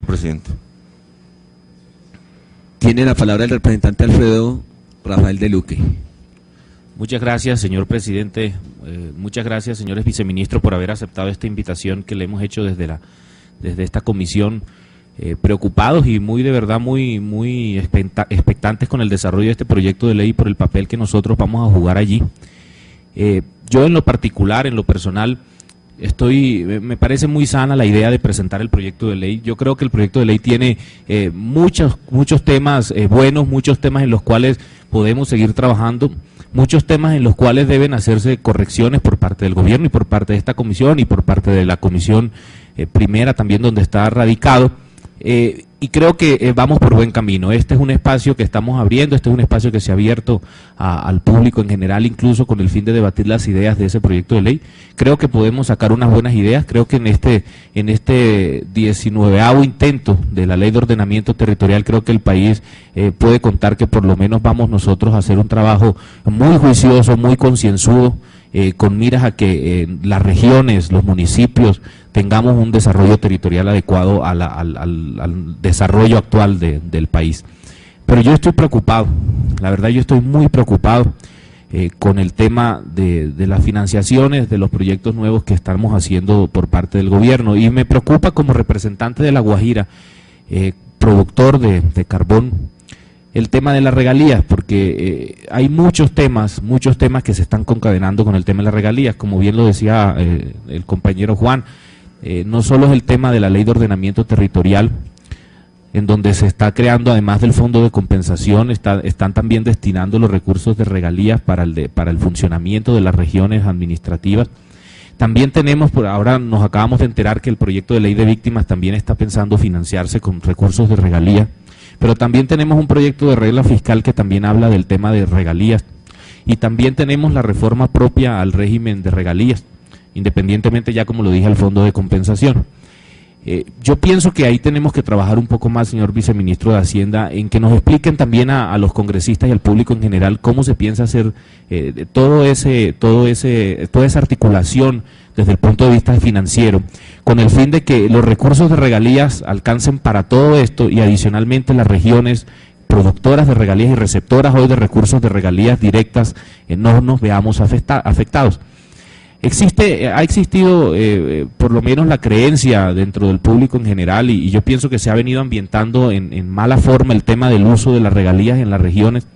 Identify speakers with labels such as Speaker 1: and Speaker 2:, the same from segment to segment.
Speaker 1: Presidente.
Speaker 2: Tiene la palabra el representante Alfredo Rafael de Luque.
Speaker 3: Muchas gracias, señor presidente. Muchas gracias, señores viceministros, por haber aceptado esta invitación que le hemos hecho desde esta comisión. Preocupados y de verdad muy expectantes con el desarrollo de este proyecto de ley por el papel que nosotros vamos a jugar allí. Yo en lo particular, en lo personal, me parece muy sana la idea de presentar el proyecto de ley. Yo creo que el proyecto de ley tiene muchos temas buenos, muchos temas en los cuales podemos seguir trabajando, muchos temas en los cuales deben hacerse correcciones por parte del gobierno y por parte de esta comisión y por parte de la comisión primera también donde está radicado. Y creo que vamos por buen camino. Este es un espacio que estamos abriendo, este es un espacio que se ha abierto al público en general, incluso con el fin de debatir las ideas de ese proyecto de ley. Creo que podemos sacar unas buenas ideas. Creo que en este 19º intento de la Ley de Ordenamiento Territorial, creo que el país puede contar que por lo menos vamos nosotros a hacer un trabajo muy juicioso, muy concienzudo, con miras a que las regiones, los municipios, tengamos un desarrollo territorial adecuado al desarrollo actual del país. Pero yo estoy preocupado, la verdad yo estoy muy preocupado con el tema de las financiaciones de los proyectos nuevos que estamos haciendo por parte del gobierno, y me preocupa como representante de La Guajira, productor de carbón, el tema de las regalías, porque hay muchos temas que se están concadenando con el tema de las regalías, como bien lo decía el compañero Juan. No solo es el tema de la Ley de Ordenamiento Territorial, en donde se está creando, además del fondo de compensación, están también destinando los recursos de regalías para el funcionamiento de las regiones administrativas. También tenemos, por ahora nos acabamos de enterar que el proyecto de ley de víctimas también está pensando financiarse con recursos de regalías, pero también tenemos un proyecto de regla fiscal que también habla del tema de regalías, y también tenemos la reforma propia al régimen de regalías, independientemente ya como lo dije al fondo de compensación. Yo pienso que ahí tenemos que trabajar un poco más, señor viceministro de Hacienda, en que nos expliquen también a los congresistas y al público en general cómo se piensa hacer toda esa articulación desde el punto de vista financiero, con el fin de que los recursos de regalías alcancen para todo esto y adicionalmente las regiones productoras de regalías y receptoras hoy de recursos de regalías directas no nos veamos afectados. Ha existido por lo menos la creencia dentro del público en general, y yo pienso que se ha venido ambientando en mala forma el tema del uso de las regalías en las regiones,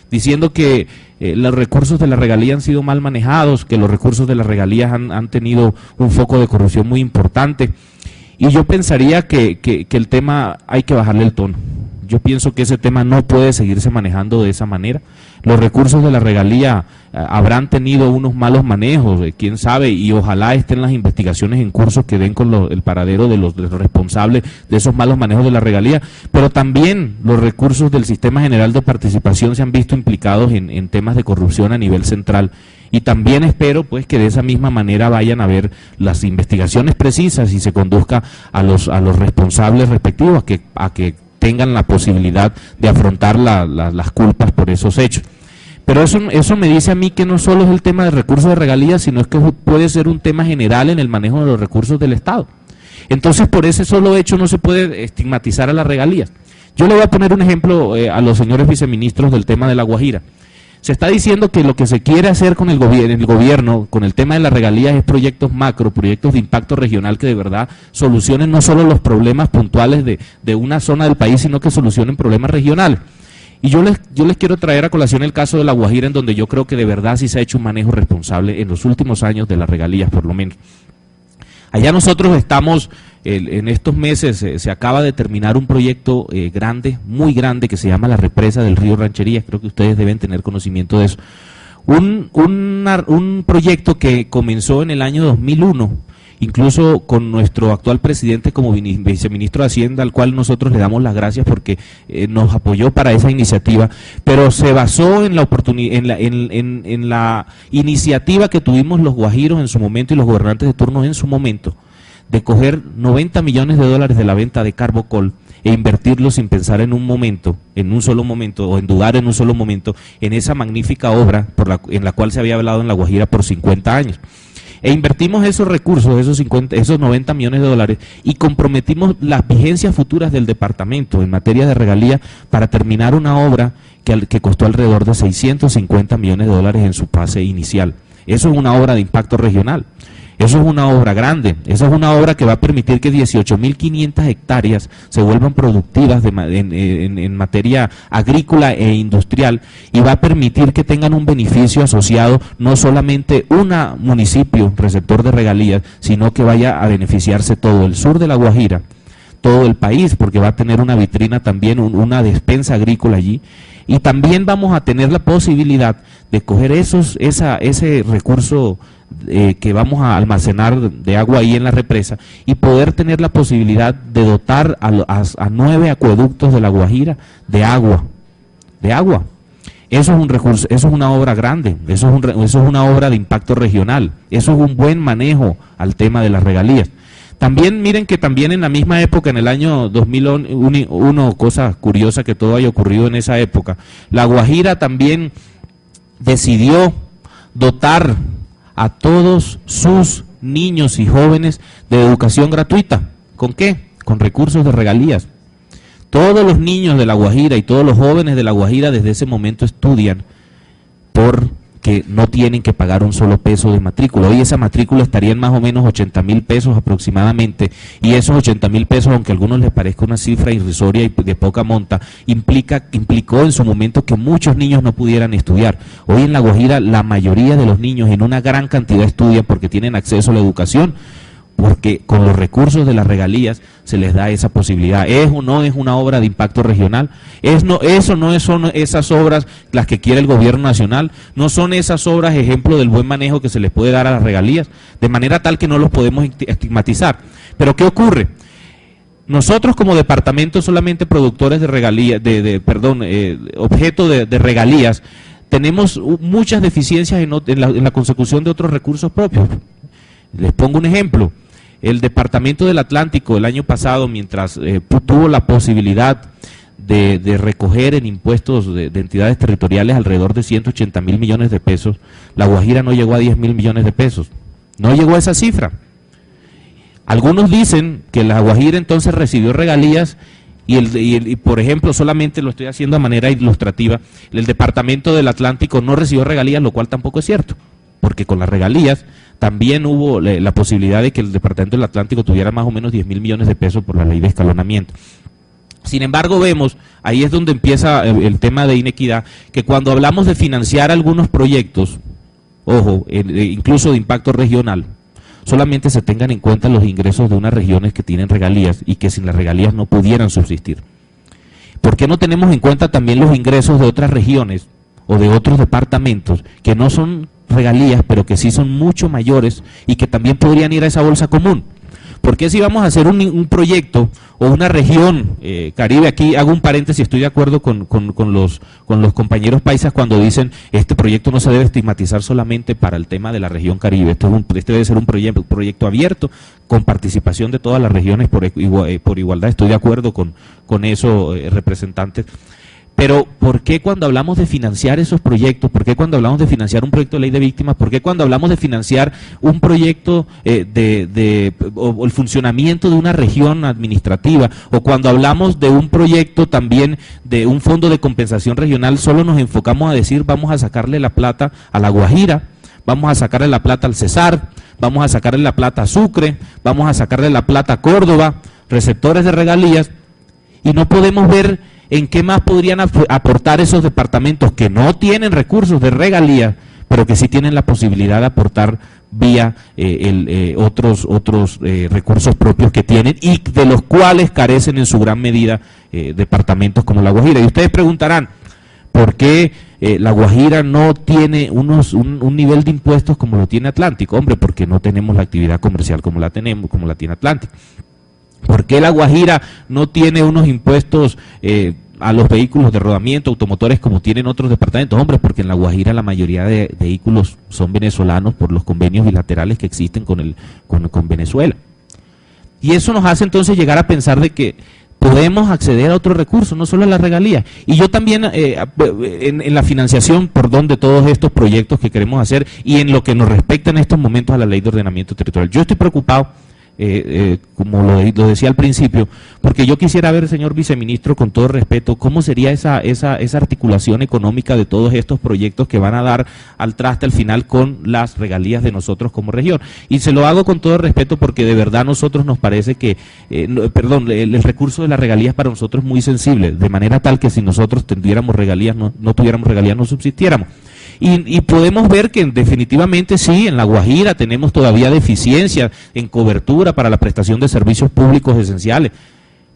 Speaker 3: diciendo que los recursos de la regalía han sido mal manejados, que los recursos de las regalías han tenido un foco de corrupción muy importante, y yo pensaría que el tema hay que bajarle el tono. Yo pienso que ese tema no puede seguirse manejando de esa manera. Los recursos de la regalía habrán tenido unos malos manejos, quién sabe, y ojalá estén las investigaciones en curso que den con el paradero de los responsables de esos malos manejos de la regalía, pero también los recursos del Sistema General de Participación se han visto implicados en temas de corrupción a nivel central, y también espero pues que de esa misma manera vayan a ver las investigaciones precisas y se conduzca a los responsables respectivos a que tengan la posibilidad de afrontar las culpas por esos hechos. Pero eso me dice a mí que no solo es el tema de recursos de regalías, sino es que puede ser un tema general en el manejo de los recursos del Estado. Entonces, por ese solo hecho no se puede estigmatizar a las regalías. Yo le voy a poner un ejemplo a los señores viceministros del tema de La Guajira. Se está diciendo que lo que se quiere hacer con el gobierno, con el tema de las regalías, es proyectos macro, proyectos de impacto regional que de verdad solucionen no solo los problemas puntuales de una zona del país, sino que solucionen problemas regionales. Y yo les quiero traer a colación el caso de La Guajira, en donde yo creo que de verdad sí se ha hecho un manejo responsable en los últimos años de las regalías, por lo menos. Allá nosotros estamos, en estos meses se acaba de terminar un proyecto grande, muy grande, que se llama la represa del río Rancherías. Creo que ustedes deben tener conocimiento de eso. Un proyecto que comenzó en el año 2001, incluso con nuestro actual presidente como viceministro de Hacienda, al cual nosotros le damos las gracias porque nos apoyó para esa iniciativa, pero se basó en la iniciativa que tuvimos los guajiros en su momento y los gobernantes de turno en su momento, de coger 90 millones de dólares de la venta de Carbocol e invertirlo sin pensar en un solo momento, o en dudar en un solo momento, en esa magnífica obra en la cual se había hablado en La Guajira por 50 años. E invertimos esos recursos, esos 90 millones de dólares, y comprometimos las vigencias futuras del departamento en materia de regalías para terminar una obra que costó alrededor de 650 millones de dólares en su fase inicial. Eso es una obra de impacto regional. Eso es una obra grande, esa es una obra que va a permitir que 18.500 hectáreas se vuelvan productivas en materia agrícola e industrial, y va a permitir que tengan un beneficio asociado no solamente un municipio receptor de regalías, sino que vaya a beneficiarse todo el sur de La Guajira, todo el país, porque va a tener una vitrina también, una despensa agrícola allí, y también vamos a tener la posibilidad de coger ese recurso que vamos a almacenar de agua ahí en la represa, y poder tener la posibilidad de dotar a 9 acueductos de La Guajira de agua. Eso es un recurso, eso es una obra grande, eso es una obra de impacto regional, eso es un buen manejo al tema de las regalías. También miren que también en la misma época, en el año 2001, cosa curiosa que todo haya ocurrido en esa época, La Guajira también decidió dotar a todos sus niños y jóvenes de educación gratuita. ¿Con qué? Con recursos de regalías. Todos los niños de La Guajira y todos los jóvenes de La Guajira desde ese momento estudian porque no tienen que pagar un solo peso de matrícula. Hoy esa matrícula estaría en más o menos 80.000 pesos aproximadamente, y esos 80.000 pesos, aunque a algunos les parezca una cifra irrisoria y de poca monta, implicó en su momento que muchos niños no pudieran estudiar. Hoy en La Guajira la mayoría de los niños en una gran cantidad estudian porque tienen acceso a la educación, porque con los recursos de las regalías se les da esa posibilidad. ¿Es o no es una obra de impacto regional? Son esas obras las que quiere el gobierno nacional, no son esas obras ejemplo del buen manejo que se les puede dar a las regalías, de manera tal que no los podemos estigmatizar. Pero ¿qué ocurre? Nosotros como departamento solamente productores de regalías, objeto de regalías, tenemos muchas deficiencias en la consecución de otros recursos propios. Les pongo un ejemplo. El Departamento del Atlántico el año pasado, mientras tuvo la posibilidad de recoger en impuestos de entidades territoriales alrededor de 180.000 millones de pesos, La Guajira no llegó a 10.000 millones de pesos. No llegó a esa cifra. Algunos dicen que La Guajira entonces recibió regalías y por ejemplo, solamente lo estoy haciendo de manera ilustrativa, el Departamento del Atlántico no recibió regalías, lo cual tampoco es cierto, porque con las regalías también hubo la posibilidad de que el Departamento del Atlántico tuviera más o menos 10.000 millones de pesos por la ley de escalonamiento. Sin embargo, vemos, ahí es donde empieza el tema de inequidad, que cuando hablamos de financiar algunos proyectos, ojo, incluso de impacto regional, solamente se tengan en cuenta los ingresos de unas regiones que tienen regalías y que sin las regalías no pudieran subsistir. ¿Por qué no tenemos en cuenta también los ingresos de otras regiones o de otros departamentos que no son regalías, pero que sí son mucho mayores y que también podrían ir a esa bolsa común? Porque si vamos a hacer un proyecto o una región Caribe, aquí hago un paréntesis, estoy de acuerdo con los compañeros paisas cuando dicen este proyecto no se debe estigmatizar solamente para el tema de la región Caribe, este debe ser un proyecto abierto con participación de todas las regiones por igualdad, estoy de acuerdo con eso, representantes. Pero ¿por qué cuando hablamos de financiar esos proyectos? ¿Por qué cuando hablamos de financiar un proyecto de ley de víctimas? ¿Por qué cuando hablamos de financiar un proyecto o el funcionamiento de una región administrativa? O cuando hablamos de un proyecto también de un fondo de compensación regional, solo nos enfocamos a decir vamos a sacarle la plata a La Guajira, vamos a sacarle la plata al Cesar, vamos a sacarle la plata a Sucre, vamos a sacarle la plata a Córdoba, receptores de regalías, y no podemos ver en qué más podrían aportar esos departamentos que no tienen recursos de regalía, pero que sí tienen la posibilidad de aportar vía otros recursos propios que tienen y de los cuales carecen en su gran medida departamentos como La Guajira. Y ustedes preguntarán, ¿por qué La Guajira no tiene un nivel de impuestos como lo tiene Atlántico? Hombre, porque no tenemos la actividad comercial como la tiene Atlántico. ¿Por qué La Guajira no tiene unos impuestos a los vehículos de rodamiento, automotores como tienen otros departamentos? Hombre, porque en La Guajira la mayoría de vehículos son venezolanos por los convenios bilaterales que existen con Venezuela. Y eso nos hace entonces llegar a pensar de que podemos acceder a otros recursos, no solo a las regalías. Y yo también, en la financiación, perdón, de todos estos proyectos que queremos hacer y en lo que nos respecta en estos momentos a la Ley de Ordenamiento Territorial. Yo estoy preocupado, como lo decía al principio, porque yo quisiera ver, señor viceministro, con todo respeto, cómo sería esa articulación económica de todos estos proyectos que van a dar al traste al final con las regalías de nosotros como región. Y se lo hago con todo respeto porque de verdad a nosotros nos parece que, el recurso de las regalías para nosotros es muy sensible, de manera tal que si nosotros tuviéramos regalías, no tuviéramos regalías, no subsistiéramos. Y podemos ver que definitivamente sí, en La Guajira tenemos todavía deficiencias en cobertura para la prestación de servicios públicos esenciales,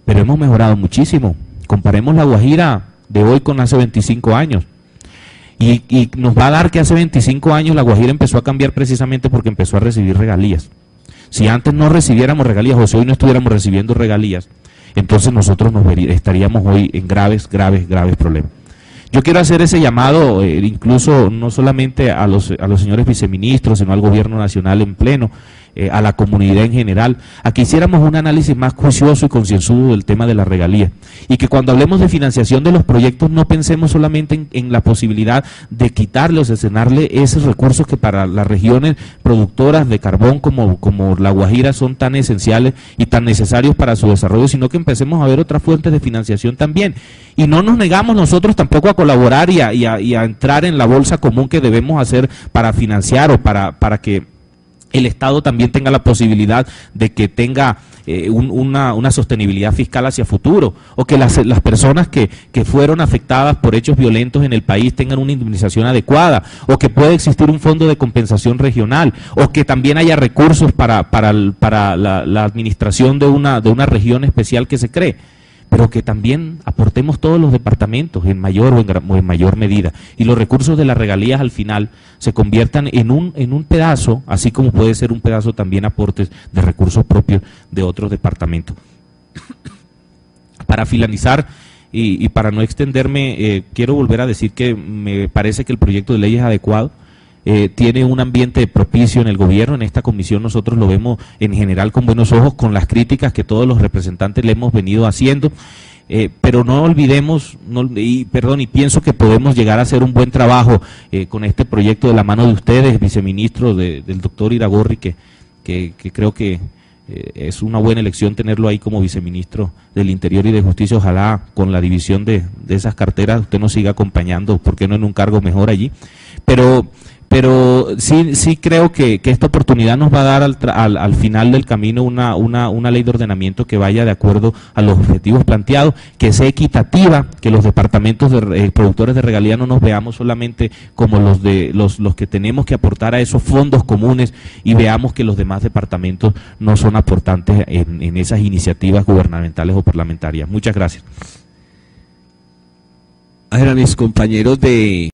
Speaker 3: pero hemos mejorado muchísimo. Comparemos La Guajira de hoy con hace 25 años. Y nos va a dar que hace 25 años La Guajira empezó a cambiar precisamente porque empezó a recibir regalías. Si antes no recibiéramos regalías o si hoy no estuviéramos recibiendo regalías, entonces nosotros estaríamos hoy en graves problemas. Yo quiero hacer ese llamado, incluso no solamente a los señores viceministros, sino al gobierno nacional en pleno, a la comunidad en general, a que hiciéramos un análisis más juicioso y concienzudo del tema de la regalía. Y que cuando hablemos de financiación de los proyectos no pensemos solamente en la posibilidad de quitarle o cercenarle esos recursos que para las regiones productoras de carbón como La Guajira son tan esenciales y tan necesarios para su desarrollo, sino que empecemos a ver otras fuentes de financiación también. Y no nos negamos nosotros tampoco a colaborar y a entrar en la bolsa común que debemos hacer para financiar o para que el Estado también tenga la posibilidad de que tenga una sostenibilidad fiscal hacia futuro, o que las personas que fueron afectadas por hechos violentos en el país tengan una indemnización adecuada, o que pueda existir un fondo de compensación regional, o que también haya recursos para la administración de una región especial que se cree, pero que también aportemos todos los departamentos en mayor o en mayor medida, y los recursos de las regalías al final se conviertan en un pedazo, así como puede ser un pedazo también aportes de recursos propios de otros departamentos. Para finalizar y para no extenderme, quiero volver a decir que me parece que el proyecto de ley es adecuado. Tiene un ambiente propicio en el gobierno. En esta comisión nosotros lo vemos en general con buenos ojos, con las críticas que todos los representantes le hemos venido haciendo, pero no olvidemos, y pienso que podemos llegar a hacer un buen trabajo con este proyecto de la mano de ustedes, viceministro, del doctor Iragorri, que creo que es una buena elección tenerlo ahí como viceministro del Interior y de Justicia. Ojalá con la división de esas carteras usted nos siga acompañando, ¿por qué no en un cargo mejor allí? Pero sí creo que esta oportunidad nos va a dar al final del camino una ley de ordenamiento que vaya de acuerdo a los objetivos planteados, que sea equitativa, que los departamentos de productores de regalía no nos veamos solamente como los que tenemos que aportar a esos fondos comunes y veamos que los demás departamentos no son aportantes en esas iniciativas gubernamentales o parlamentarias. Muchas gracias.
Speaker 2: A mis compañeros de